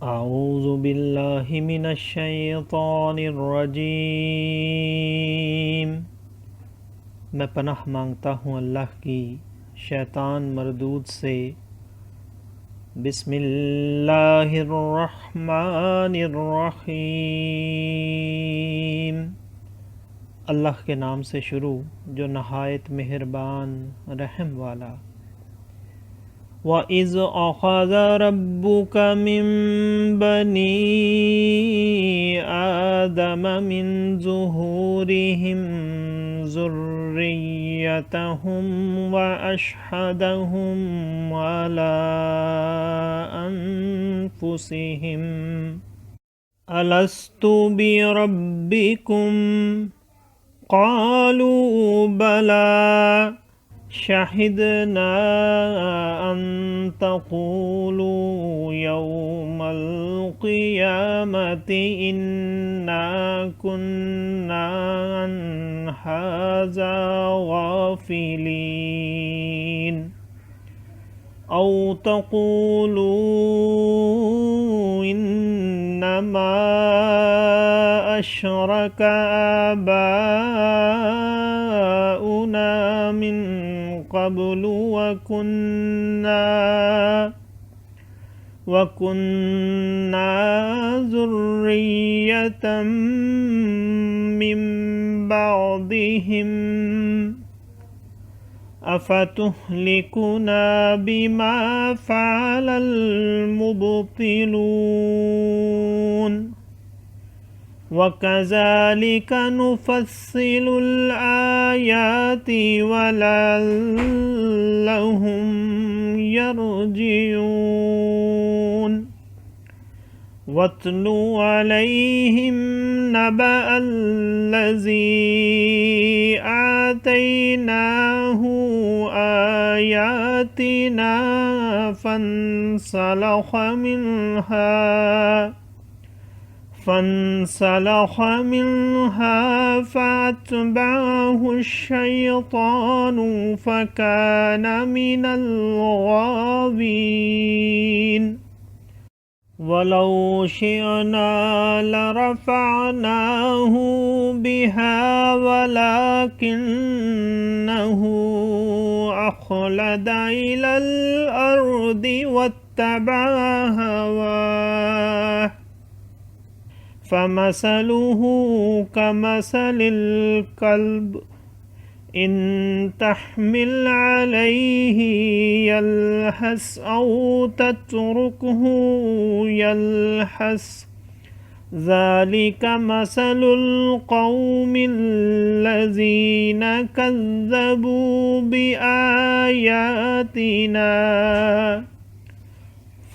आऊज़ु बिल्लाहि मिनश शैतानिर रजीम। मैं पनाह मांगता हूँ अल्लाह की शैतान मरदूद से। बिस्मिल्लाहिर रहमानिर रहीम। अल्लाह के नाम से शुरू जो नहायत मेहरबान रहम वाला। वइज़ अख़ज़ रब्बुक मिन बनी आदम मिन ज़ुहूरिहिम ज़ुर्रिय्यतहुम व अशहदहुम अला अनफुसिहिम अलस्तु बिरब्बिकुम क़ालू बला शहिदना अन तक़ूलू यौमल क़ियामति इन्ना कुन्ना अन हाज़ा गाफ़िलीन औ तक़ूलू इन्नमा अशरक आबाउना मिन क़ब्लु वकुन्ना ज़ुर्रिय्यतम मिन बअदिहिम अफ़तुहलिकुना बिमा फ़अलल मुब्तिलून वकज़ालिक नुफ़स्सिलुल आयाति वलअल्लहुम यरजिऊन वत्लु अलैहिम नबअल्लज़ी आतैनाहु आयातिना फंसलख मिन्हा फ़अतबअहु अश्शैतानु फ़कान मिनल गावीन वलौ शिअना लरफ़अनाहु बिहा वलाकिन्नहु अख़लद इलल अर्दि वत्तबअ हवाह फमसलुहु कमसलिल कल्ब इन तहमिल अलैहि यल्हस औ तत्रुकहु यल्हस ज़ालिक मसलुल क़ौमिल्लज़ीना कज़्ज़बू बिआयातिना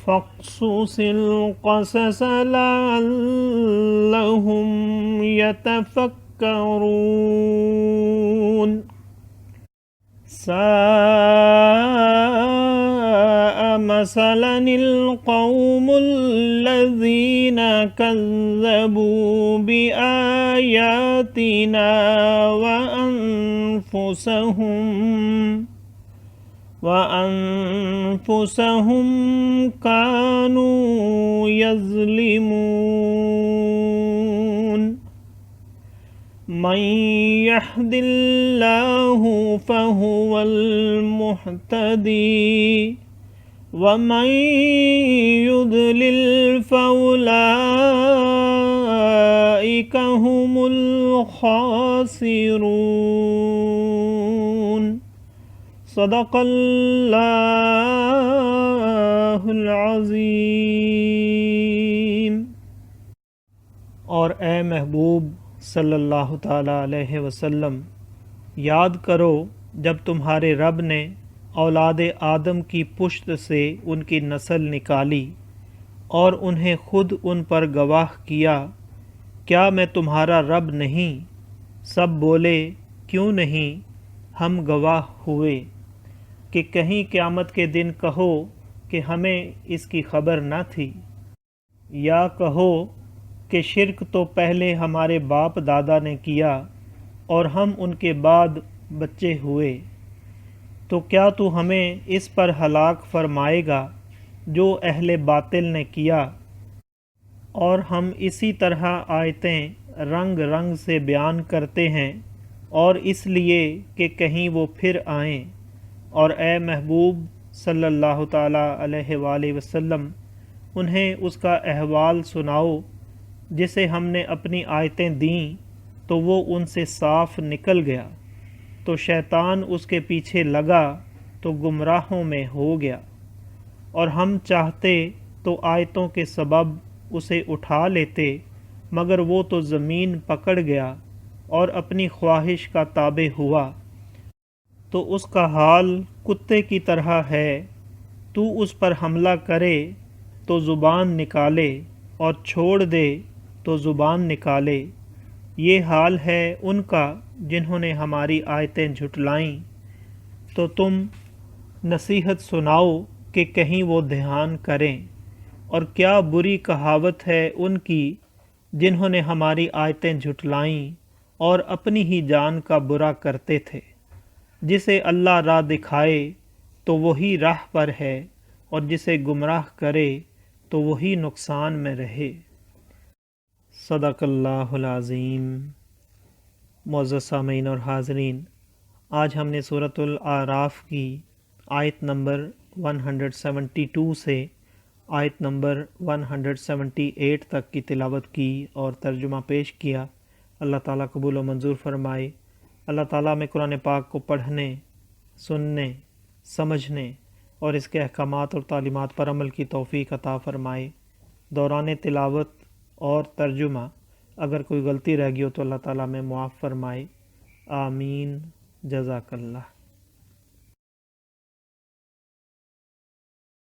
फ़क़्सुसिल क़सस लअल्लहुम यतफ़क्करून साअ मसलनिल क़ौमुल्लज़ीना कज़्ज़बू बिआयातिना वअन्फुसहुम कानू यज़लिमून मन यहदिल्लाहु फहुवल मुहतदी वमन युद्लिल फउलाइका हुमुल खासिरून सदक़ल्लाहुल अज़ीम। और ए महबूब सल्लल्लाहु ताला अलैहि वसल्लम, याद करो जब तुम्हारे रब ने औलाद आदम की पुश्त से उनकी नस्ल निकाली और उन्हें खुद उन पर गवाह किया, क्या मैं तुम्हारा रब नहीं? सब बोले, क्यों नहीं, हम गवाह हुए। कि कहीं क़यामत के दिन कहो कि हमें इसकी खबर न थी, या कहो कि शिर्क तो पहले हमारे बाप दादा ने किया और हम उनके बाद बच्चे हुए, तो क्या तू हमें इस पर हलाक फरमाएगा जो अहले बातिल ने किया। اور ہم اسی طرح آیتیں رنگ رنگ سے بیان کرتے ہیں، اور اس لیے کہ کہیں وہ پھر آئیں۔ اور اے محبوب صلی اللہ تعالیٰ علیہ وآلہ وسلم، انہیں اس کا احوال سناؤ جسے ہم نے اپنی آیتیں دیں تو وہ ان سے صاف نکل گیا، تو شیطان اس کے پیچھے لگا تو گمراہوں میں ہو گیا، اور ہم چاہتے تو آیتوں کے سبب اسے اٹھا لیتے، مگر وہ تو زمین پکڑ گیا اور اپنی خواہش کا تابع ہوا، تو اس کا حال کتے کی طرح ہے۔ تو اس پر حملہ کرے تو زبان نکالے، اور چھوڑ دے تو زبان نکالے۔ یہ حال ہے ان کا جنہوں نے ہماری آیتیں جھٹلائیں۔ تو تم نصیحت سناؤ کہ کہیں وہ دھیان کریں، اور کیا بری کہاوت ہے ان کی جنہوں نے ہماری آیتیں جھٹلائیں اور اپنی ہی جان کا برا کرتے تھے۔ جسے اللہ راہ دکھائے تو وہی راہ پر ہے، اور جسے گمراہ کرے تو وہی نقصان میں رہے۔ صدق اللہ العظیم۔ معزز سامعین اور حاضرین، آج ہم نے سورۃ الاعراف کی آیت نمبر 172 سے آیت نمبر 178 تک کی تلاوت کی اور ترجمہ پیش کیا۔ اللہ تعالیٰ قبول و منظور فرمائے۔ اللہ تعالیٰ میں قرآن پاک کو پڑھنے، سننے، سمجھنے اور اس کے احکامات اور تعلیمات پر عمل کی توفیق عطا فرمائے۔ دوران تلاوت اور ترجمہ اگر کوئی غلطی رہ گئی ہو تو اللہ تعالیٰ میں معاف فرمائے۔ آمین۔ جزاک اللہ۔